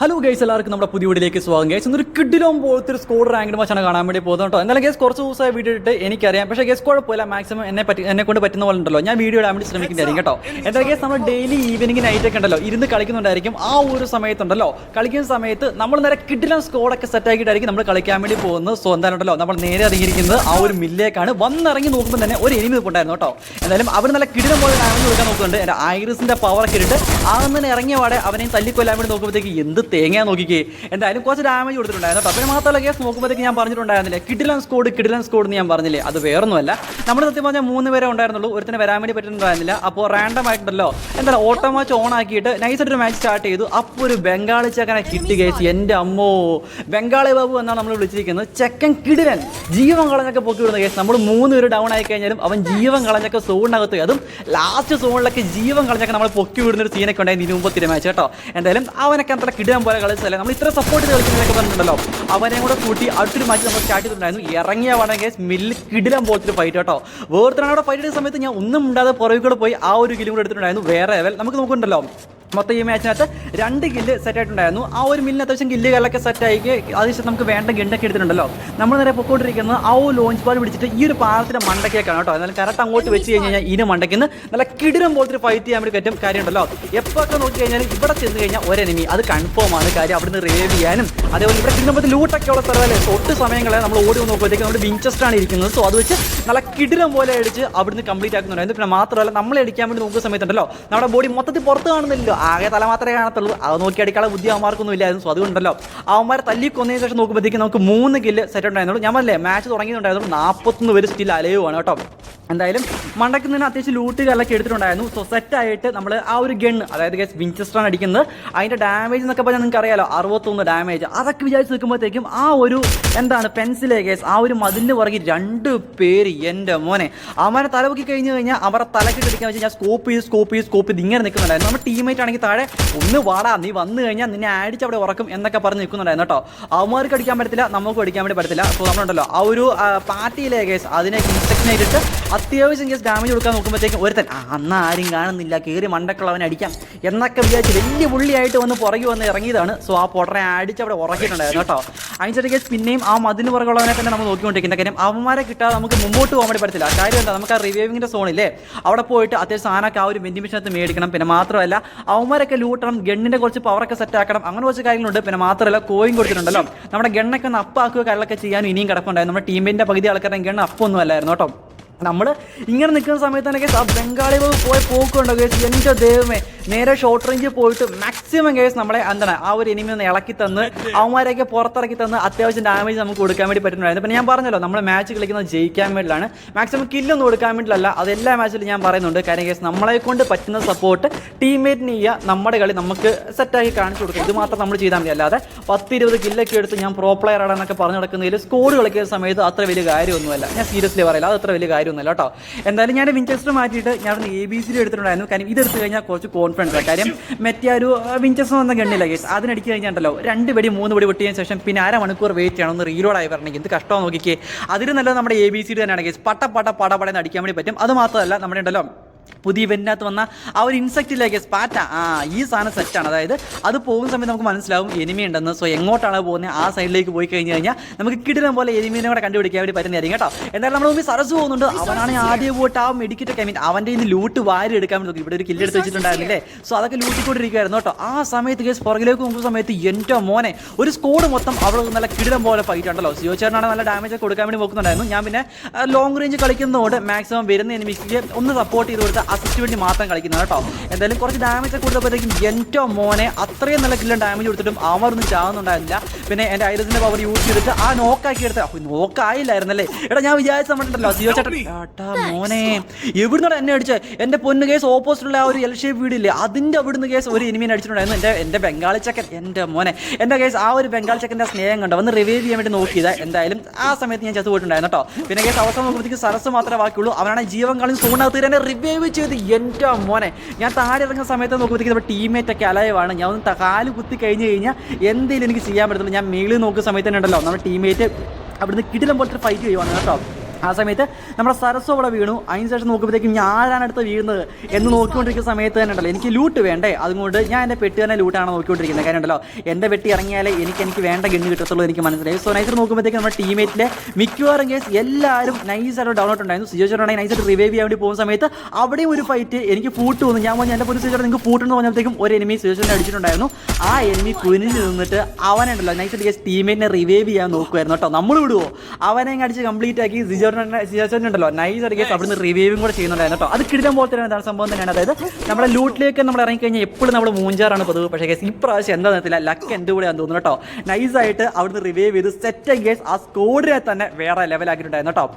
Hello guys, എല്ലാവർക്കും നമ്മുടെ പുതിയ വീഡിയോയിലേക്ക് സ്വാഗതം. ഗൈസ് ഇന്നൊരു കിഡിലും പോലത്തെ ഒരു സ്കോഡ് റാങ്കിഡ് മാച്ചാണ് കാണാൻ വേണ്ടി പോകുന്നത് കേട്ടോ. എന്നാലും ഗൈസ് കുറച്ച് ദിവസമായി വീഡിയോ ഇട്ട് എനിക്കറിയാം, പക്ഷേ ഗൈസ് കുഴപ്പമില്ല. മാക്സിമം എന്നെ കൊണ്ട് പറ്റുന്ന പോലെ ഉണ്ടല്ലോ ഞാൻ വീഡിയോ ഇടാൻ വേണ്ടി ശ്രമിക്കുന്നതായിരിക്കും കേട്ടോ. എന്തായാലും ഗൈസ് നമ്മൾ ഡെയിലി ഈവനിങ് നൈറ്റ് ഒക്കെ ഉണ്ടല്ലോ ഇരുന്ന് കളിക്കുന്നുണ്ടായിരിക്കും. ആ ഒരു സമയത്തുണ്ടല്ലോ കളിക്കുന്ന സമയത്ത് നമ്മൾ നേരെ കിഡിലും സ്കോഡൊക്കെ സെറ്റ് ആക്കിയിട്ടായിരിക്കും നമ്മൾ കളിക്കാൻ വേണ്ടി പോകുന്നത്. സോ എന്തായാലും നമ്മൾ നേരെ ഇറങ്ങിയിരിക്കുന്നത് ആ ഒരു മില്ലിലേക്കാണ്. വന്നിറങ്ങി നോക്കുമ്പോൾ തന്നെ ഒരു എനിമി ഉണ്ടായിരുന്നു കേട്ടോ. എന്തായാലും അവർ നല്ല കിഡിലും പോലെ ഡാമേജ് കൊടുക്കാൻ നോക്കുന്നുണ്ട്. എൻ്റെ ഐറിസിന്റെ പവറൊക്കെ ഇട്ട് ആകുന്നതിന് ഇറങ്ങിയ പാടെ അവനെയും തല്ലിക്കൊല്ലാൻ വേണ്ടി നോക്കുമ്പോഴത്തേക്ക് എന്ത് തേങ്ങ നോക്കിക്കേ. എന്തായാലും കുറച്ച് ഡാമേജ് കൊടുത്തിട്ടുണ്ടായിരുന്നു. അപ്പോൾ മാത്രമല്ല കേസ് നോക്കുമ്പോഴത്തേക്ക് ഞാൻ പറഞ്ഞിട്ടുണ്ടായിരുന്നില്ലേ കിഡിലൻ സ്കോഡ് എന്ന് ഞാൻ പറഞ്ഞില്ലേ, അത് വേറൊന്നുമല്ല. നമ്മൾ സത്യം പറഞ്ഞാൽ 3 പേരെ ഉണ്ടായിരുന്നുള്ളൂ. ഒരുത്തിന് വരാൻ വേണ്ടി പറ്റുന്നുണ്ടായിരുന്നില്ല. അപ്പോൾ റാൻഡം ആയിട്ടുണ്ടല്ലോ എന്താ ഓട്ടോ മാച്ച് ഓൺ ആക്കിയിട്ട് നൈസായിട്ടൊരു മാച്ച് സ്റ്റാർട്ട് ചെയ്തു. അപ്പോൾ ഒരു ബംഗാളി ചെക്കനെ കിട്ടി കേസ്. എൻ്റെ അമ്മോ, ബംഗാളി ബാബു എന്നാണ് നമ്മൾ വിളിച്ചിരിക്കുന്നത്. ചെക്കൻ കിടിലൻ ജീവൻ കളഞ്ഞൊക്കെ പൊക്കി വിടുന്ന കേസ്. നമ്മൾ 3 പേര് ഡൗൺ ആയി കഴിഞ്ഞാലും അവൻ ജീവൻ കളഞ്ഞൊക്കെ സോണിനകത്ത്, അതും ലാസ്റ്റ് സോണിലൊക്കെ ജീവൻ കളഞ്ഞൊക്കെ നമ്മൾ പൊക്കി വിടുന്ന ഒരു സീനൊക്കെ ഉണ്ടായിരുന്നു ഇതിന് മുമ്പത്തെ മാച്ച് കേട്ടോ. എന്തായാലും അവനൊക്കെ അത്ര കിടിലൻ പോലെ കളിച്ചതല്ലേ, നമ്മൾ ഇത്ര സപ്പോർട്ട് ചെയ്ത് കളിക്കുന്നതൊക്കെ പറഞ്ഞിട്ടുണ്ടല്ലോ. അവനെ കൂടെ കൂട്ടി അടുത്തൊരു മാച്ച് നമ്മൾ സ്റ്റാർട്ട് ചെയ്തിട്ടുണ്ടായിരുന്നു. ഇറങ്ങിയ വടങ്ങേസ് മില്ല് കിടിലം പോലത്തെ ഫൈറ്റ് കേട്ടോ. വേറൊരുത്തനാണ് അവിടെ ഫൈറ്റ് ചെയ്ത സമയത്ത് ഞാൻ ഒന്നും ഉണ്ടാതെ പുറകെ കൂടെ പോയി ആ ഒരു കിലും കൂടെ എടുത്തിട്ടുണ്ടായിരുന്നു. വേറെ ലെവൽ. നമുക്ക് നോക്കുന്നുണ്ടല്ലോ മൊത്തം ഈ മാച്ചിനകത്ത് 2 കില്ല് സെറ്റ് ആയിട്ടുണ്ടായിരുന്നു. ആ ഒരു മില്ലിന് അത്യാവശ്യം കില്ലുകളൊക്കെ സെറ്റ് ആയി അതിനുശേഷം നമുക്ക് വേണ്ട ഗണ്ണൊക്കെ എടുത്തിട്ടുണ്ടല്ലോ. നമ്മൾ നേരെ പൊക്കോണ്ടിരിക്കുന്നത് ആ ഒരു ലോഞ്ച് പാഡ് പിടിച്ചിട്ട് ഈ ഒരു പാലത്തിൻ്റെ മണ്ടക്കേക്കാണ് കേട്ടോ. എന്നാലും കറക്റ്റ് അങ്ങോട്ട് വെച്ച് കഴിഞ്ഞാൽ ഇതിന് മണ്ടയ്ക്കുന്ന നല്ല കിടിലം പോലത്തെ ഫൈറ്റ് ചെയ്യാൻ വേണ്ടി പറ്റും കാര്യമുണ്ടല്ലോ. എപ്പോഴൊക്കെ നോക്കി കഴിഞ്ഞാൽ ഇവിടെ ചെന്ന് കഴിഞ്ഞാൽ ഒരെനിമി അത് കൺഫേം ആണ് കാര്യം. അവിടുന്ന് റേവ് ചെയ്യാനും അതേപോലെ ഇവിടെ കിട്ടുമ്പോൾ ലൂട്ടൊക്കെ ഉള്ള സ്ഥലമല്ലേ. തൊട്ട് സമയങ്ങളെ നമ്മൾ ഓടി നോക്കുമ്പോഴത്തേക്ക് നമ്മുടെ വിഞ്ചസ്റ്ററാണ് ഇരിക്കുന്നത്. സോ അത് വെച്ച് നല്ല കിടിലം പോലെ അടിച്ച് അവിടുന്ന് കംപ്ലീറ്റ് ആക്കുന്നുണ്ടായിരുന്നു. പിന്നെ മാത്രമല്ല നമ്മൾ അടിക്കാൻ വേണ്ടി നോക്കുന്ന സമയത്തുണ്ടല്ലോ നമ്മുടെ ബോഡി മൊത്തത്തിൽ പുറത്ത് കാണുന്നില്ലല്ലോ, ആകെ തല മാത്രമേ കാണത്തുള്ളൂ. അത് നോക്കി അടിക്കാനുള്ള ബുദ്ധി അവന്മാർക്കൊന്നും ഇല്ലായിരുന്നു. സോ അതുകൊണ്ടല്ലോ അവന്മാരെ തല്ലി കൊന്നതിന് ശേഷം നോക്കുമ്പോഴത്തേക്ക് നമുക്ക് 3 കില്ല് സെറ്റ് ഉണ്ടായിരുന്നുള്ളൂ. ഞാൻ പറഞ്ഞില്ലേ മാച്ച് തുടങ്ങിയിട്ടുണ്ടായിരുന്നു. 41 പേര് സ്റ്റിൽ അലയുവാണ് കേട്ടോ. എന്തായാലും മണ്ടയ്ക്ക് നിന്ന് അത്യാവശ്യം ലൂട്ടുകളൊക്കെ എടുത്തിട്ടുണ്ടായിരുന്നു. സോ സെറ്റായിട്ട് നമ്മൾ ആ ഒരു ഗണ്ണ്, അതായത് ഗൈസ് വിഞ്ചസ്റ്ററാണ് അടിക്കുന്നത്. അതിൻ്റെ ഡാമേജ് എന്നൊക്കെ പറഞ്ഞാൽ നിങ്ങൾക്ക് അറിയാലോ 61 ഡാമേജ്. അതൊക്കെ വിചാരിച്ച് നിൽക്കുമ്പോഴത്തേക്കും ആ ഒരു എന്താണ് പെൻസിലേ ഗൈസ് ആ ഒരു മതിലിന് പുറകെ 2 പേര് എൻ്റെ മോനെ അവന്മാരെ തലവൊക്കി കഴിഞ്ഞ് കഴിഞ്ഞാൽ അവരുടെ തലക്കിട്ട് അടിക്കാൻ വെച്ച് ഞാൻ സ്കോപ്പ് ചെയ്ത് ഇങ്ങനെ നിൽക്കുന്നുണ്ടായിരുന്നു. നമ്മുടെ ടീമേറ്റ് ആണെങ്കിൽ താഴെ ഒന്ന് വാടാ നീ വന്നു കഴിഞ്ഞാൽ നിന്നെ അടിച്ച് അവിടെ ഉറക്കും എന്നൊക്കെ പറഞ്ഞ് നിൽക്കുന്നുണ്ടായിരുന്നു കേട്ടോ. അവന്മാർക്ക് അടിക്കാൻ പറ്റത്തില്ല, നമുക്ക് അടിക്കാൻ വേണ്ടി പറ്റത്തില്ല. സോ നമ്മളുണ്ടല്ലോ ആ ഒരു പാർട്ടിയിലെ കേസ് അതിനെ ഇൻസ്ട്രക്ഷൻ ആയിട്ട് അത്യാവശ്യം കേസ് ഡാമേജ് കൊടുക്കാൻ നോക്കുമ്പോഴത്തേക്കും ഒരുത്തൻ അന്ന് ആരും കാണുന്നില്ല കയറി മണ്ടക്കുള്ളവനെ അടിക്കാം എന്നൊക്കെ വിചാരിച്ച് വലിയ പുള്ളിയായിട്ട് വന്ന് ഇറങ്ങിയതാണ്. സോ ആ പൊട്ടറെ അടിച്ച് അവിടെ ഉറക്കിയിട്ടുണ്ടായിരുന്നു കേട്ടോ. അതിൻ്റെ കേസ് പിന്നെയും ആ മതിന് പുറകുള്ളവനെ തന്നെ നമ്മൾ നോക്കിക്കൊണ്ടിരിക്കുന്ന കാര്യം അവന്മാരെ കിട്ടാതെ നമുക്ക് മുമ്പോട്ട് പോകാൻ വേണ്ടി പറ്റത്തില്ല. കാര്യം എന്താ, നമുക്ക് ആ റിവൈവിങ്ങിൻ്റെ സോണില്ലേ അവിടെ പോയിട്ട് അത്യാവശ്യം സാധനമൊക്കെ ആ ഒരു വെന്റിമിഷനകത്ത് മേടിക്കണം. പിന്നെ മാത്രമല്ല അവന്മാരൊക്കെ ലൂട്ടണം, ഗണ്ണിൻ്റെ കുറച്ച് പവറൊക്കെ സെറ്റ് ആക്കണം, അങ്ങനെ കുറച്ച് കാര്യങ്ങളുണ്ട്. പിന്നെ മാത്രമല്ല കോയിൻ കൊടുത്തിട്ടുണ്ടല്ലോ, നമ്മുടെ ഗണ്ണൊക്കെ ഒന്ന് അപ്പാക്കുക കാര്യങ്ങളൊക്കെ ചെയ്യാൻ ഇനിയും കിടപ്പുണ്ടായിരുന്നു. നമ്മുടെ ടീമിൻ്റെ പകുതി ആൾക്കാരുടെ ഗണ്ണ് അപ്പൊന്നും അല്ലായിരുന്നു കേട്ടോ. നമ്മൾ ഇങ്ങനെ നിൽക്കുന്ന സമയത്ത് തന്നെ കേസ് ആ ബംഗാളി പോയി പോക്കുണ്ടോ കേസ്. എൻ്റെ ദൈവമേ, നേരെ ഷോർട്ട് റേഞ്ചിൽ പോയിട്ട് മാക്സിമം കേസ് നമ്മളെ എന്താണ് ആ ഒരു എനിമി ഒന്ന് ഇളക്കി തന്ന് അവന്മാരെയൊക്കെ പുറത്തിറക്കി തന്ന് അത്യാവശ്യം ഡാമേജ് നമുക്ക് കൊടുക്കാൻ വേണ്ടി പറ്റുന്നുണ്ടായിരുന്നു. പിന്നെ ഞാൻ പറഞ്ഞല്ലോ നമ്മൾ മാച്ച് കളിക്കുന്നത് ജയിക്കാൻ വേണ്ടിയിട്ടാണ്, മാക്സിമം കില്ലൊന്നും കൊടുക്കാൻ വേണ്ടിയിട്ടല്ല. അത് എല്ലാ മാച്ചിലും ഞാൻ പറയുന്നുണ്ട്. കാര്യം കേസ് നമ്മളെ കൊണ്ട് പറ്റുന്ന സപ്പോർട്ട് ടീംമേറ്റിന് ചെയ്യുക, നമ്മുടെ കളി നമുക്ക് സെറ്റാക്കി കാണിച്ചു കൊടുക്കുക. ഇത് മാത്രം നമ്മൾ ചെയ്താൽ മതി. അല്ലാതെ 10-20 കില്ലൊക്കെ എടുത്ത് ഞാൻ പ്രോ പ്ലെയർ ആണെന്നൊക്കെ പറഞ്ഞു നടക്കുന്നതിൽ സ്കോഡ് കളിക്കുന്ന സമയത്ത് അത്ര വലിയ കാര്യമൊന്നുമല്ല. ഞാൻ സീരിയസ്ലി പറയില്ല, അത് അത്ര വലിയ കാര്യമൊന്നുമല്ല കേട്ടോ. എന്തായാലും ഞാൻ വിഞ്ചസ്റ്റർ മാറ്റിയിട്ട് ഞാൻ ABC എടുത്തിട്ടുണ്ടായിരുന്നു. കാര്യം ഇതെടുത്ത് കഴിഞ്ഞാൽ കുറച്ച് കോൺഫിഡൻസ്. കാര്യം മറ്റേ ഒരു വിഞ്ചസ്റ്റർ എന്ന ഗണ്ണില്ല കേസ് അതിനടിച്ച് കഴിഞ്ഞാൽ 2 വെടി 3 വെടി പൊട്ടിയതിന് ശേഷം പിന്നെ 1/2 മണിക്കൂർ വെയിറ്റ് ചെയ്യണം ഒന്ന് റീലോഡായി വരണമെങ്കിൽ. എന്ത് കഷ്ടമാണ് നോക്കിക്കേ. അതിന് നല്ലത് നമ്മുടെ ABC തന്നെയാണ് കേസ്. പടപടന്ന് അടിക്കാൻ വേണ്ടി പറ്റും. അത് മാത്രമല്ല നമ്മുടെ ഉണ്ടല്ലോ പുതിയ ഇവന്റിനകത്ത് വന്ന ആ ഒരു ഇൻസെക്റ്റിലേക്ക് സ്പാറ്റ ഈ സാധനം സെറ്റാണ്. അതായത് അത് പോകുന്ന സമയത്ത് നമുക്ക് മനസ്സിലാവും എനിമി ഉണ്ടെന്ന്. സോ എങ്ങോട്ടാണ് പോകുന്നത് ആ സൈഡിലേക്ക് പോയി കഴിഞ്ഞ് കഴിഞ്ഞാൽ നമുക്ക് കിടിലം പോലെ എനിമീനെ കൂടെ കണ്ടുപിടിക്കാൻ വേണ്ടി പറ്റുന്നതായിരിക്കും കേട്ടോ. എന്തായാലും നമ്മുടെ മുമ്പിൽ സരസ് പോകുന്നുണ്ട്. അവനാണെങ്കിൽ ആദ്യം പോയിട്ട് ആ മെഡിക്കറ്റൊക്കെ അവൻ്റെ ഇന്ന് ലൂട്ട് വാരി എടുക്കാൻ വേണ്ടി നോക്കി. ഇവിടെ ഒരു കില്ലെടുത്ത് വെച്ചിട്ടുണ്ടായിരുന്നില്ലേ. സോ അതൊക്കെ ലൂട്ടിക്കൊണ്ടിരിക്കുകയായിരുന്നു കേട്ടോ. ആ സമയത്ത് കേസ് പുറകിലേക്ക് നോക്കുന്ന സമയത്ത് എൻ്റെ മോനെ ഒരു സ്കോഡ് മൊത്തം അവിടെ നല്ല കിടിലം പോലെ ഫൈറ്റ് ഉണ്ടല്ലോ. സിയോ ചേട്ടനാണ് നല്ല ഡാമേജ് ഒക്കെ കൊടുക്കാൻ വേണ്ടി നോക്കുന്നുണ്ടായിരുന്നു. ഞാൻ പിന്നെ ലോങ് റേഞ്ച് കളിക്കുന്നതുകൊണ്ട് മാക്സിമം വരുന്ന എനിമിക്ക് ഒന്ന് സപ്പോർട്ട് ചെയ്ത് കൊടുത്ത് അസിസ്റ്റ് വേണ്ടി മാത്രം കളിക്കുന്നത് കേട്ടോ. എന്തായാലും കുറച്ച് ഡാമേജ് ഒക്കെ കൊടുത്തപ്പോഴത്തേക്കും എൻ്റെ മോനെ അത്രയും നല്ല കില്ലും ഡാമേജ് കൊടുത്തിട്ടും അവരൊന്നും ചാവുന്നുണ്ടായിരുന്നില്ല. പിന്നെ എൻ്റെ ഐറിസിൻ്റെ പവർ യൂസ് ചെയ്തിട്ട് ആ നോക്കാക്കി എടുത്ത് അപ്പോൾ നോക്കായില്ലായിരുന്നല്ലേ. എടാ ഞാൻ വിചാരിച്ച നമ്മളുണ്ടല്ലോ സിയോ ചേട്ടൻ മോനെ എവിടുന്നോടെ എന്നെ അടിച്ച് എൻ്റെ പൊന്ന് കേസ് ഓപ്പോസിറ്റുള്ള ആ ഒരു എൽ ഷേപ്പ് വീടില്ലേ അതിൻ്റെ അവിടുന്ന് കേസ് ഒരു എനിമീനെ അടിച്ചിട്ടുണ്ടായിരുന്നു. എൻ്റെ ബംഗാളി ചക്കൻ എൻ്റെ മോനെ എൻ്റെ കേസ് ആ ഒരു ബംഗാളി ചക്കൻ്റെ സ്നേഹം കണ്ടോ വന്ന് റിവൈവ് ചെയ്യാൻ വേണ്ടി നോക്കിയത്. എന്തായാലും ആ സമയത്ത് ഞാൻ ചത്തു പോയിട്ടുണ്ടായിരുന്നു കേട്ടോ. പിന്നെ കേസ് അവസാനം നോക്കുമ്പോഴത്തേക്ക് സരസ് മാത്രമേ ബാക്കിയുള്ളൂ. അവനാണ് ജീവൻ കളി സൂണകത്ത് തന്നെ റിവൈവ് ചെയ്ത് എൻ്റെ മോനെ. ഞാൻ താഴെ ഇറങ്ങുന്ന സമയത്ത് നോക്കുമ്പോഴത്തേക്ക് നമ്മുടെ ടീമേറ്റൊക്കെ അലയവാണ്. ഞാൻ ഒന്ന് കാല് കുത്തി കഴിഞ്ഞ് കഴിഞ്ഞാൽ എന്തെങ്കിലും എനിക്ക് ചെയ്യാൻ പറ്റത്തില്ല. ഞാൻ മേളിൽ നോക്കുന്ന സമയത്ത് തന്നെ ഉണ്ടല്ലോ നമ്മുടെ ടീമേറ്റ് അവിടുന്ന് കിടിലം പോലത്തെ ഫൈറ്റ് ചെയ്യുവാണ് കേട്ടോ. ആ സമയത്ത് നമ്മുടെ സരസ്വ അവിടെ വീണു. അതിന് ശേഷം നോക്കുമ്പോഴത്തേക്കും ഞാനാണ് അടുത്ത് വീഴുന്നത് എന്ന് നോക്കിക്കൊണ്ടിരിക്കുന്ന സമയത്ത് തന്നെ ഉണ്ടല്ലോ എനിക്ക് ലൂട്ട് വേണ്ടേ, അതുകൊണ്ട് ഞാൻ എൻ്റെ പെട്ടി തന്നെ ലൂട്ടാണ് നോക്കിക്കൊണ്ടിരിക്കുന്നത്. കാര്യം ഉണ്ടല്ലോ എൻ്റെ പെട്ടി ഇറങ്ങിയാലേ എനിക്ക് വേണ്ട ഗണ്ണ് കിട്ടത്തുള്ളൂ എനിക്ക് മനസ്സിലായി. സോ നൈസർ നോക്കുമ്പോഴത്തേക്കും നമ്മുടെ ടീമേറ്റിലെ മിക്കവാറും കേസ് എല്ലാവരും നൈസായിട്ട് ഡൗൺലോഡ് ഉണ്ടായിരുന്നു. സിജോച്ചോടാണെങ്കിൽ നൈസായിട്ട് റിവൈവ് ചെയ്യാൻ വേണ്ടി പോകുന്ന സമയത്ത് അവിടെയും ഒരു ഫൈറ്റ് എനിക്ക് ഫൂട്ട് തോന്നുന്നു. ഞാൻ പറഞ്ഞു എൻ്റെ പൊതു സിജോടെ നിങ്ങൾക്ക് ഫൂട്ടെന്ന് പറഞ്ഞപ്പോഴത്തേക്കും ഒരു എനിമി സിജോച്ചോനെ അടിച്ചിട്ടുണ്ടായിരുന്നു. ആ എനിമി കുനിഞ്ഞ് നിന്നിട്ട് അവനുണ്ടല്ലോ നൈസായിട്ട് കേസ് ടീമേറ്റിനെ റിവൈവ് ചെയ്യാൻ നോക്കുമായിരുന്നു കേട്ടോ. നമ്മൾ വിടുവോ, അവനെ അടിച്ച് കംപ്ലീറ്റ് ആക്കി സിജോച്ചോനുണ്ടല്ലോ നൈസായിട്ട് കേസ് അവിടുന്ന് റിവൈവും കൂടെ ചെയ്യുന്നുണ്ടായിരുന്നു കേട്ടോ. അത് കിടിലം പോലെ തന്നെ എന്താണ് സംഭവം തന്നെയാണ്. അതായത് നമ്മുടെ ലൂട്ടിലേക്ക് നമ്മൾ ഇറങ്ങിക്കഴിഞ്ഞാൽ എപ്പോഴും നമ്മൾ മൂഞ്ചാറാണ് പതിവ്. പക്ഷേ കേസ് ഇപ്രാവശ്യം എന്താ നിർത്തില്ല, ലക്ക് എൻ്റെ കൂടെ തോന്നുന്നു കേട്ടോ. നൈസായിട്ട് അവിടുന്ന് റിവൈവ് ചെയ്ത് സെറ്റ് കേസ് ആ സ്കോഡിനെ തന്നെ വേറെ ലെവലാക്കിയിട്ടുണ്ടായിരുന്നു കേട്ടോ.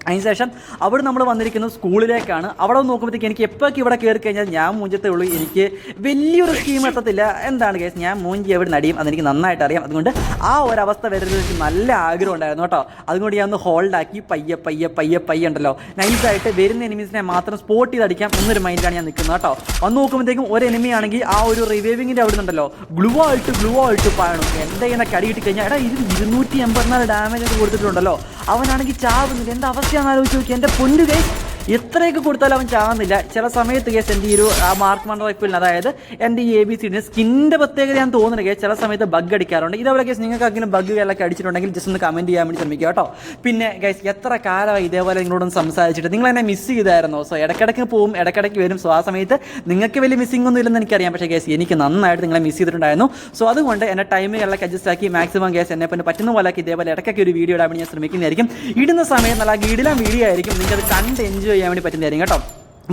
അതിനുശേഷം അവിടെ നമ്മൾ വന്നിരിക്കുന്നത് സ്കൂളിലേക്കാണ്. അവിടെ നോക്കുമ്പോഴത്തേക്ക് എനിക്ക് എപ്പോഴൊക്കെ ഇവിടെ കയറി കഴിഞ്ഞാൽ ഞാൻ മൂഞ്ചത്തേ ഉള്ളൂ, എനിക്ക് വലിയൊരു സ്കീം എത്തത്തില്ല. എന്താണ് കേസ്, ഞാൻ മൂഞ്ചി എവിടെ നടിയും അതെനിക്ക് നന്നായിട്ട് അറിയാം. അതുകൊണ്ട് ആ ഒരവസ്ഥ വരുന്നത് എനിക്ക് നല്ല ആഗ്രഹം ഉണ്ടായിരുന്നു കേട്ടോ. അതുകൊണ്ട് ഞാൻ ഒന്ന് ഹോൾഡാക്കി പയ്യെ ഉണ്ടല്ലോ നൈസായിട്ട് വരുന്ന എനിമീസിനെ മാത്രം സ്പോട്ട് ചെയ്ത് അടിക്കാം എന്നൊരു മൈൻഡാണ് ഞാൻ നിൽക്കുന്നത് കേട്ടോ. വന്ന് നോക്കുമ്പോഴത്തേക്കും ഒരു എനിമി ആണെങ്കിൽ ആ ഒരു റിവൈവിങ്ങിൻ്റെ അവിടെ നിന്നുണ്ടല്ലോ ഗ്ലൂ ആയിട്ട് പായണം. എൻ്റെ ഇങ്ങനെ കടി കിട്ടി കഴിഞ്ഞാൽ എടാ ഇത് 284 ഡാമേജ് ഒക്കെ കൊടുത്തിട്ടുണ്ടല്ലോ, അവനാണെങ്കിൽ ചാവുന്നില്ല. എന്താ അവസ്ഥ ആലോചിച്ച് നോക്കി എൻ്റെ പൊന്നു ഗൈസ്. എത്രയൊക്കെ കൊടുത്താലും അവൻ ചാവുന്നില്ല. ചില സമയത്ത് കേസ് എൻ്റെ ഈ ഒരു മാർക്ക് മൺ റൈഫിളിന് അതായത് എൻ്റെ ഈ ABCഡിന് സ്കിന്നിൻ്റെ പ്രത്യേകത ഞാൻ തോന്നുന്നു കേസ് ചില സമയത്ത് ബഗ് അടിക്കാറുണ്ട്. ഇതേപോലെ കേസ് നിങ്ങൾക്ക് അങ്ങനെ ബഗ്ഗുകളൊക്കെ അടിച്ചിട്ടുണ്ടെങ്കിൽ ജസ്റ്റ് ഒന്ന് കമൻറ്റ് ചെയ്യാൻ വേണ്ടി ശ്രമിക്കുക കേട്ടോ. പിന്നെ ഗൈസ് എത്ര കാലമായി ഇതേപോലെ നിങ്ങളോടൊന്ന് സംസാരിച്ചിട്ട്, നിങ്ങൾ എന്നെ മിസ് ചെയ്തായിരുന്നോ? സോ ഇടയ്ക്കിടയ്ക്ക് പോവും, ഇടയ്ക്കിടയ്ക്ക് വരും. സോ ആ സമയത്ത് നിങ്ങൾക്ക് വലിയ മിസ്സിംഗ് ഒന്നും ഇല്ലെന്ന് എനിക്കറിയാം. പക്ഷേ കേസ് എനിക്ക് നന്നായിട്ട് നിങ്ങളെ മിസ് ചെയ്തിട്ടുണ്ടായിരുന്നു. സോ അതുകൊണ്ട് എൻ്റെ ടൈമുകളിലൊക്കെ അഡ്ജസ്റ്റ് ആക്കി മാക്സിമം കേസ് എന്നെ പിന്നെ പറ്റുന്ന പോലെയൊക്കെ ഇതേപോലെ ഇടയ്ക്കൊക്കെ ഒരു വീഡിയോ ഇടാൻ വേണ്ടി ഞാൻ ശ്രമിക്കുന്നതായിരിക്കും. ഇടുന്ന സമയം നല്ല ഗീഡിലാൻ വീഡിയോ ആയിരിക്കും, നിങ്ങൾക്കത് കണ്ട് എൻജോയ് ചെയ്യാൻ വേണ്ടി പറ്റുന്നതായിരിക്കും കേട്ടോ.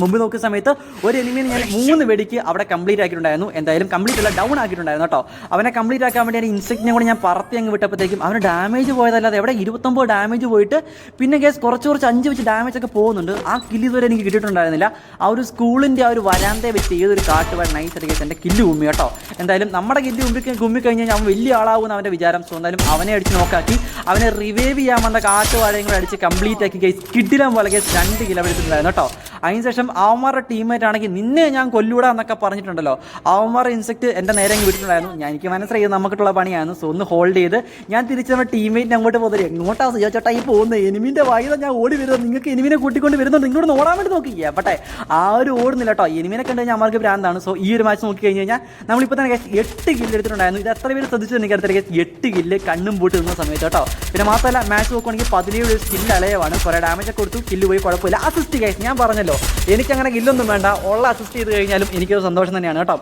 മുമ്പ് നോക്കുന്ന സമയത്ത് ഒരു എനിമിനെ ഞാൻ 3 വെടിക്ക് അവിടെ കംപ്ലീറ്റ് ആക്കിയിട്ടുണ്ടായിരുന്നു. എന്തായാലും കംപ്ലീറ്റ് അല്ല, ഡൗൺ ആക്കിയിട്ടുണ്ടായിരുന്നു കേട്ടോ. അവനെ കംപ്ലീറ്റ് ആക്കാൻ വേണ്ടി ഇൻസെക്റ്റിനെ കൂടെ ഞാൻ പറത്തി അങ്ങ് വിട്ടപ്പോഴത്തേക്കും അവന് ഡാമേജ് പോയതല്ലാതെ എവിടെ 29 ഡാമേജ് പോയിട്ട് പിന്നെ കേസ് കുറച്ച് 5 വെച്ച് ഡാമേജ് ഒക്കെ പോകുന്നുണ്ട്. ആ കില്ല് ഇതുവരെ എനിക്ക് കിട്ടിയിട്ടുണ്ടായിരുന്നില്ല. ആ ഒരു സ്കൂളിൻ്റെ ആ ഒരു വരാന്തയെ വെച്ച് ഏതൊരു കാട്ടുവാൻ നൈസായിട്ട് കേസ് എൻ്റെ കില്ല് കുമ്മി കേട്ടോ. എന്തായാലും നമ്മുടെ കില്ല് കുമ്മി കഴിഞ്ഞാൽ അവൻ വലിയ ആളാവുന്ന അവൻ്റെ വിചാരം. സോ എന്തായാലും അവനെ അടിച്ച് നോക്കാക്കി അവനെ റിവൈവ് ചെയ്യാൻ വന്ന കാട്ടുവാഴയും കൂടെ അടിച്ച് കംപ്ലീറ്റ് ആക്കി കേസ് കിഡിലാൻ പോലെ കേസ് 2 കിലോ എടുത്തിട്ടുണ്ടായിരുന്നു കേട്ടോ. അതിനുശേഷം അവന്മാരുടെ ടീമേറ്റ് ആണെങ്കിൽ നിന്നെ ഞാൻ കൊല്ലൂടാ എന്നൊക്കെ പറഞ്ഞിട്ടുണ്ടല്ലോ. അവന്മാരുടെ ഇൻസെക്റ്റ് എൻ്റെ നേരെ വിട്ടിട്ടുണ്ടായിരുന്നു. എനിക്ക് മനസ്സിലായി നമുക്കിട്ടുള്ള പണിയായിരുന്നു. സോ ഒന്ന് ഹോൾഡ് ചെയ്ത് ഞാൻ തിരിച്ച് നമ്മുടെ ടീമേറ്റിനെ അങ്ങോട്ട് പോകുന്നത് എങ്ങോട്ടാ സിജോച്ചേട്ടാ ഈ പോകുന്നത്, എനിമിൻ്റെ വായിന്ന് ഞാൻ ഓടി വരുന്നത്, നിങ്ങൾക്ക് എനിമിനെ കൂട്ടിക്കൊണ്ട് വരുന്നുണ്ട്, ഇങ്ങോട്ട് ഓടാൻ വേണ്ടി നോക്കി എവിടെ ആ ഒരു ഓടുന്നില്ല കേട്ടോ. എനിമിനെ കണ്ടു കഴിഞ്ഞാൽ അമ്മക്ക് ഭ്രാന്താണ്. സോ ഈ ഒരു മാച്ച് നോക്കി കഴിഞ്ഞ് കഴിഞ്ഞാൽ നമ്മളിപ്പോൾ തന്നെ 8 കില്ല് എടുത്തിട്ടുണ്ടായിരുന്നു. ഇത് എത്ര പേര് ശ്രദ്ധിച്ചു എനിക്ക് അടുത്ത 8 കില്ല് കണ്ണും പൂട്ട് നിന്ന സമയത്ത് കേട്ടോ. പിന്നെ മാത്രമല്ല മാച്ച് നോക്കുകയാണെങ്കിൽ 17 സ്കില്ല് അലയവാണ്. കുറേ ഡാമേജ് ഒക്കെ കൊടുത്തു, കില്ല് പോയി കുഴപ്പമില്ല. അസിസ്റ്റ് ഗൈസ് ഞാൻ പറഞ്ഞല്ലോ എനിക്കങ്ങനെ കില്ലൊന്നും വേണ്ട, ഉള്ള അസിസ്റ്റ് ചെയ്ത് കഴിഞ്ഞാലും എനിക്കൊരു സന്തോഷം തന്നെയാണ് കേട്ടോ.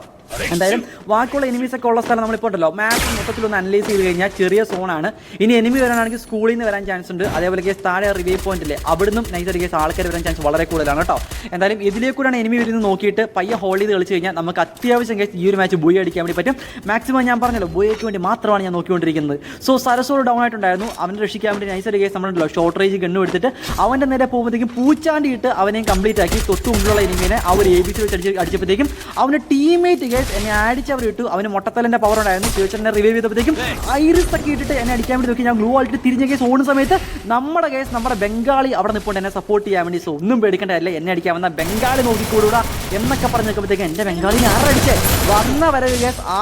എന്തായാലും ബാക്കിയുള്ള എനിമീസൊക്കെ ഉള്ള സ്ഥലം നമ്മളിപ്പോൾ ഉണ്ടല്ലോ മാപ്പ് മൊത്തത്തിലൊന്ന് അനലൈസ് ചെയ്ത് കഴിഞ്ഞാൽ ചെറിയ സോണാണ്. ഇനി എനിമി വരാനാണെങ്കിൽ സ്കൂളിൽ നിന്ന് വരാൻ ചാൻസ് ഉണ്ട്. അതേപോലെ കേസ് താഴെ റിവൈവ് പോയിന്റില്ലേ അവിടുന്ന് നൈസർ കേസ് ആൾക്കാർ വരാൻ ചാൻസ് വളരെ കൂടുതലാണ് കേട്ടോ. എന്തായാലും ഇതിലേക്കൂടെയാണ് എനിമി വരുന്നത് നോക്കിയിട്ട് പയ്യെ ഹോൾഡ് ചെയ്ത് കളിച്ച് കഴിഞ്ഞാൽ നമുക്ക് അത്യാവശ്യം കേസ് ഈ ഒരു മാച്ച് ബോയ് അടിക്കാൻ വേണ്ടി പറ്റും. മാക്സിമം ഞാൻ പറഞ്ഞല്ലോ ബോയ്ക്ക് വേണ്ടി മാത്രമാണ് ഞാൻ നോക്കിക്കൊണ്ടിരിക്കുന്നത്. സോ സരസോട് ഡൗൺ ആയിട്ടുണ്ടായിരുന്നു. അവനെ രക്ഷിക്കാൻ വേണ്ടി നൈസർ കേസ് നമ്മളുണ്ടല്ലോ ഷോർട്ട് റേഞ്ച് ഗണ്ണ് എടുത്തിട്ട് അവൻ്റെ നേരെ പോകുമ്പോഴത്തേക്കും പൂച്ചാണ്ടിയിട്ട് അവനെയും കംപ്ലീറ്റ് ആക്കി തൊട്ട് മുമ്പുള്ള എനിമിനെ ആ ഒരു ABC വെച്ച് അടിച്ചപ്പോഴത്തേക്കും അവൻ്റെ ടീമേറ്റ് കേസ് എന്നെ അടിച്ചവർ ഇട്ടു. അവന് മൊട്ടത്തലിൻ്റെ പവർ ഉണ്ടായിരുന്നു. ഫ്യൂച്ചറിനെ റിവൈവ് ചെയ്തപ്പോഴത്തേക്കും ഐറിസ് ഒക്കെ ഇട്ടിട്ട് എന്നെ അടിക്കാൻ വേണ്ടി നോക്കി. ഞാൻ ഗ്ലൂ ആയിട്ട് തിരിഞ്ഞ കേസ് ഓടുന്ന സമയത്ത് നമ്മുടെ ബംഗാളി അവിടെ നിൽപ്പുണ്ട് എന്നെ സപ്പോർട്ട് ചെയ്യാൻ വേണ്ടി. സോ ഒന്നും പേടിക്കേണ്ടതല്ല, എന്നെ അടിക്കാൻ വന്ന ബംഗാളി നോക്കിക്കൂടാ എന്നൊക്കെ പറഞ്ഞ് നിൽക്കുമ്പോഴത്തേക്കും എൻ്റെ ബംഗാളിനെ ആരടിച്ചേ വന്ന വരവ് കേസ് ആ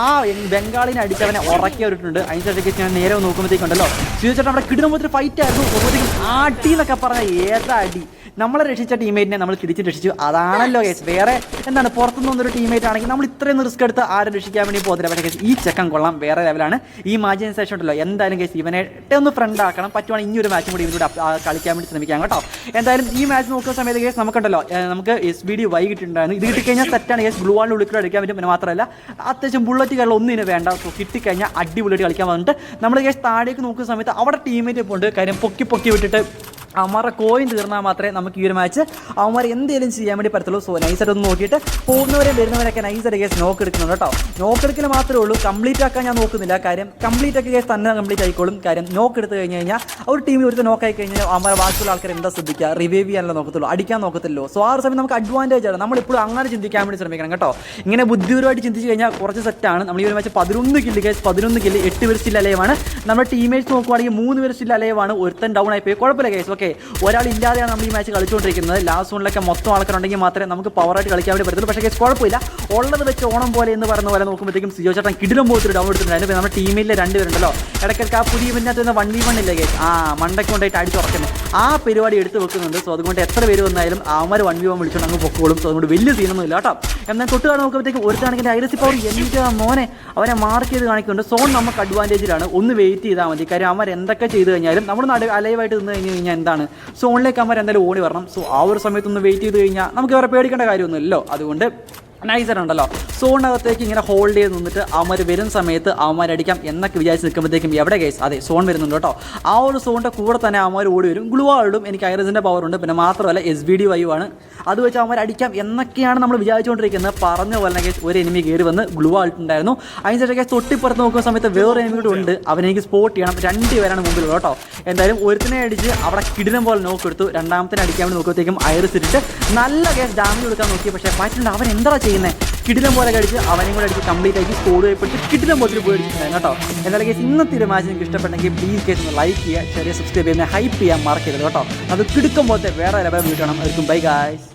ബംഗാളിനെ അടിച്ചവനെ ഉറക്കിയവരിട്ടുണ്ട്. അതിനുശേഷം കേസ് ഞാൻ നേരെ നോക്കുമ്പോഴത്തേക്കുണ്ടല്ലോ ഫ്യൂച്ചറിന് അവിടെ കിടുമ്പോഴത്തെ ഫൈറ്റ് ആയിരുന്നു. നോക്കുമ്പോഴത്തേക്കും അടി എന്നൊക്കെ പറഞ്ഞാൽ ഏതാ അടി. നമ്മളെ രക്ഷിച്ച ടീമേറ്റിനെ നമ്മൾ തിരിച്ച് രക്ഷിച്ചു. അതാണല്ലോ കേസ്. വേറെ എന്താണ് പുറത്തുനിന്നൊരു ടീമേറ്റ് ആണെങ്കിൽ നമ്മൾ ഇത്രയൊന്നും റിസ്ക് എടുത്ത് ആരും രക്ഷിക്കാൻ വേണ്ടി പോകുന്നില്ല. പക്ഷേ കേസ് ഈ ചെക്കൻ കൊള്ളാം, വേറെ ലെവലാണ്. ഈ മാച്ചിന് ശേഷം ഉണ്ടല്ലോ എന്തായാലും കേസ് ഇവനെ ഒന്ന് ഫ്രണ്ട് ആക്കണം. പറ്റുവാണെങ്കിൽ ഇനി ഒരു മാച്ചും കൂടി ഇവരോട് കളിക്കാൻ വേണ്ടി ശ്രമിക്കാം കേട്ടോ. എന്തായാലും ഈ മാച്ച് നോക്കുന്ന സമയത്ത് കേസ് നമുക്കുണ്ടല്ലോ നമുക്ക് SBD കിട്ടിയിട്ടുണ്ടായിരുന്നു. ഇത് കിട്ടിക്കഴിഞ്ഞാൽ സെറ്റാണ് കേസ്. ബ്ലൂ വാളിൽ ഉള്ളിൽ കളിക്കാൻ പറ്റും. പിന്നെ മാത്രമല്ല അത്യാവശ്യം ബുള്ളറ്റ് കളിൽ ഒന്നും ഇതിന് വേണ്ട. സോ കിട്ടിക്കഴിഞ്ഞാൽ അടിപൊളിയായിട്ട് കളിക്കാൻ വന്നിട്ട് നമ്മൾ കേസ് താഴേക്ക് നോക്കുന്ന സമയത്ത് അവിടെ ടീമേറ്റ് ഇപ്പോൾ ഉണ്ട്. കാര്യം പൊക്കി വിട്ടിട്ട് അവന്മാരുടെ കോയിൻ തീർന്നാൽ മാത്രമേ നമുക്ക് ഈ ഒരു മാച്ച് അവന്മാർ എന്തെങ്കിലും ചെയ്യാൻ വേണ്ടി പറ്റത്തുള്ളൂ. സോ നൈസായിട്ട് ഒന്ന് നോക്കിയിട്ട് പോകുന്നവരെ വരുന്നവരൊക്കെ നൈസായിട്ട് കേസ് നോക്ക് എടുക്കുന്നുണ്ട് കേട്ടോ. നോക്ക് എടുക്കൽ മാത്രമേ ഉള്ളൂ, കംപ്ലീറ്റ് ആക്കാൻ ഞാൻ നോക്കുന്നില്ല. കാര്യം കംപ്ലീറ്റ് ഒക്കെ കേസ് തന്നെ കംപ്ലീറ്റ് ആയിക്കോളും. കാര്യം നോക്ക് എടുത്ത് കഴിഞ്ഞ് കഴിഞ്ഞാൽ ഒരു ടീമിൽ ഒരുത്ത് നോക്കായി കഴിഞ്ഞാൽ അവന്മാരെ ബാക്കിയുള്ള ആൾക്കാർ എന്താ ശ്രദ്ധിക്കുക, റിവൈവ് ചെയ്യാനല്ല നോക്കത്തുള്ളൂ, അടിക്കാൻ നോക്കത്തില്ലോ. സോ ആ ഒരു സമയം നമുക്ക് അഡ്വാൻറ്റേജ് ആണ്. നമ്മളിപ്പോഴും അങ്ങനെ ചിന്തിക്കാൻ വേണ്ടി ശ്രമിക്കണം കേട്ടോ. ഇങ്ങനെ ബുദ്ധിപരമായിട്ട് ചിന്തിച്ച് കഴിഞ്ഞാൽ കുറച്ച് സെറ്റാണ്. നമ്മൾ ഈ ഒരു മാച്ച് 11 കില്ല് കേസ് 11 കില്ല് 8 പേര് സ്റ്റിൽ അലയവാണ്. നമ്മുടെ ടീമേറ്റ്സ് നോക്കുവാണെങ്കിൽ 3 പേര് സ്റ്റിൽ അലയവാണ്. ഒരുത്തൻ ഡൗൺ ആയിപ്പോയി, കുഴപ്പമില്ല കേസ്. ഓക്കെ ഒരാളില്ലാതെയാണ് നമ്മൾ ഈ മാച്ച് കളിച്ചുകൊണ്ടിരിക്കുന്നത്. ലാസ്റ്റ് സോണിലൊക്കെ മൊത്തം ആൾക്കാരുണ്ടെങ്കിൽ മാത്രമേ നമുക്ക് പവറായിട്ട് കളിക്കാൻ വേണ്ടി പറ്റത്തുള്ളൂ. പക്ഷേ കേസ് കുഴപ്പമില്ല, ഉള്ളത് വെച്ച് ഓണം പോലെ എന്ന് പറയുന്ന പോലെ നോക്കുമ്പോഴത്തേക്കും സിജോ ചേട്ടൻ കിടിലം പോലത്തെ ഡൗൺ എടുത്തിട്ടുണ്ട്. നമ്മുടെ ടീമിലെ 2 പേരുണ്ടല്ലോ, ഇടയ്ക്കൊക്കെ ആ പുതിയ ഇവന്റിനകത്ത് വരുന്ന 1v1 ഇല്ലേ ഗൈസ്, മണ്ടയ്ക്ക് കൊണ്ടായിട്ട് അടിച്ചുറക്കുന്നത് ആ പരിപാടി എടുത്ത് വെക്കുന്നുണ്ട്. സോ അതുകൊണ്ട് എത്ര പേര് വന്നാലും അവന്മാർ 1v1 വിളിച്ചുകൊണ്ട് അങ്ങ് പൊക്കോളും. സോ അതുകൊണ്ട് വലിയ സീനൊന്നും ഇല്ല കേട്ടോ. എന്നാൽ തൊട്ടുകാണ് നോക്കുമ്പോഴത്തേക്കും ഒരുത്താണെങ്കിൽ ഐറസി പവർ എൻ്റെ മോനെ അവനെ മാർക്ക് ചെയ്ത് കാണിക്കുന്നുണ്ട്. സോൺ നമുക്ക് അഡ്വാൻറ്റേജിലാണ്. ഒന്ന് വെയിറ്റ് ചെയ്താൽ മതി. കാര്യം അവന്മാർ എന്തൊക്കെ ചെയ്ത് കഴിഞ്ഞാലും നമ്മുടെ അലൈവായിട്ട് നിന്ന് കഴിഞ്ഞാൽ എന്താണ് സോണിലേക്ക് അവന്മാർ എന്തായാലും ഓടി വരണം. സോ ആ ഒരു സമയത്തൊന്ന് വെയിറ്റ് ചെയ്ത് കഴിഞ്ഞാൽ നമുക്ക് വേറെ പേടിക്കേണ്ട കാര്യമൊന്നുമില്ലല്ലോ. അതുകൊണ്ട് നൈസറുണ്ടല്ലോ സോണിനകത്തേക്ക് ഇങ്ങനെ ഹോൾഡ് ചെയ്ത് നിന്നിട്ട് അവന്മാർ വരുന്ന സമയത്ത് അവന്മാരടിക്കാം എന്നൊക്കെ വിചാരിച്ച് നിൽക്കുമ്പോഴത്തേക്കും എവിടെ കേസ് അതെ സോൺ വരുന്നുണ്ട് കേട്ടോ. ആ ഒരു സോണിൻ്റെ കൂടെ തന്നെ അവന്മാർ ഓടി വരും. ഗ്ലുവാളും എനിക്ക് ഐറസിൻ്റെ പവറുണ്ട്, പിന്നെ മാത്രമല്ല SBD വൈവാണ്. അത് വെച്ച് അവന്മാർ അടിക്കാം എന്നൊക്കെയാണ് നമ്മൾ വിചാരിച്ചുകൊണ്ടിരിക്കുന്നത്. പറഞ്ഞ പോലെ കേസ് ഒരു എനിമി കയറി വന്ന് ഗ്ലുവായിട്ടുണ്ടായിരുന്നു. അതിനുശേഷം കേസ് തൊട്ടിപ്പുറത്ത് നോക്കുന്ന സമയത്ത് വേറെ എനിമി കൂടെ ഉണ്ട്. അവനെനിക്ക് സ്പോട്ട് ചെയ്യണം. 2 പേരാണ് മുമ്പിൽ കേട്ടോ. എന്തായാലും ഒരുത്തിനെ അടിച്ച് അവിടെ കിടിലം പോലെ നോക്കെടുത്തു. രണ്ടാമത്തിനെ അടിക്കാൻ വേണ്ടി നോക്കുമ്പോഴത്തേക്കും ഐറസ് ഇട്ടിട്ട് നല്ല കേസ് ഡാമേജ് കൊടുക്കാൻ നോക്കി. പക്ഷേ പറ്റുന്നുണ്ട് അവൻ എന്താ ചെയ്യുന്നത്, കിടിലം പോലെ കഴിച്ച് അവനെയും കൂടെ അടിച്ച് കംപ്ലീറ്റ് ആക്കി സ്കോഡ് ചെയ്യപ്പെട്ട് കിടിലം പോലെ പോയി അടിച്ചിട്ടുണ്ടായിരുന്നു കേട്ടോ. എന്തായാലും കേസ് ഇന്നത്തെ ഒരു മാച്ച് നിങ്ങൾക്ക് ഇഷ്ടപ്പെട്ടെങ്കിൽ പ്ലീസ് കേസ് ഒന്ന് ലൈക്ക് ചെയ്യുക, ചെറിയ സബ്സ്ക്രൈബ് ചെയ്യുന്ന ഹൈപ്പ് ചെയ്യാൻ മറക്കരുത് കേട്ടോ. അത് കിടക്കും പോലത്തെ വേറെ ലെവൽ വീട്ടണം. അവർക്കും ബൈ ഗായ്സ്.